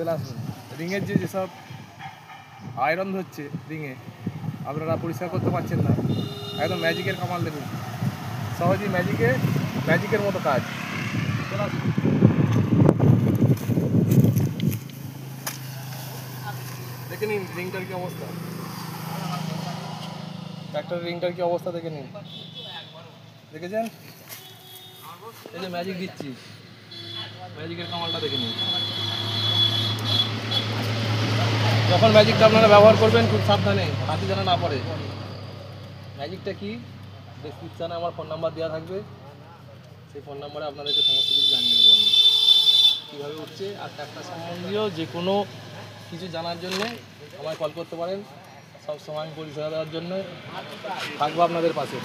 চলে আসুন। রিংয়ের যেসব আয়রন ধরছে রিংয়ে, আপনারা পরিষ্কার করতে পারছেন না, একদম ম্যাজিকের কামাল দেখুন, সহজেই ম্যাজিকের মতো কাজ। চলে আসুন। দেখে নিন রিংটার কি অবস্থা, ট্র্যাক্টরের রিংটার কি অবস্থা দেখে নিন। দেখেছেন? এই যে ম্যাজিক দিচ্ছি, ম্যাজিকের কামালটা দেখে নিন। যখন ম্যাজিকটা আপনারা ব্যবহার করবেন খুব সাবধানে, হাতে যেন না পড়ে। ম্যাজিকটা কি, ডেসক্রিপশানে আমার ফোন নাম্বার দেওয়া থাকবে, সেই ফোন নাম্বারে আপনাদেরকে সমস্ত কিছু জানিয়ে দেবো আমি কীভাবে উঠছে। আর ট্র্যাক্টর সম্বন্ধীয় যে কোনো কিছু জানার জন্যে আমায় কল করতে পারেন, সব সময় আমি পরিষেবা দেওয়ার জন্য থাকবো আপনাদের পাশে।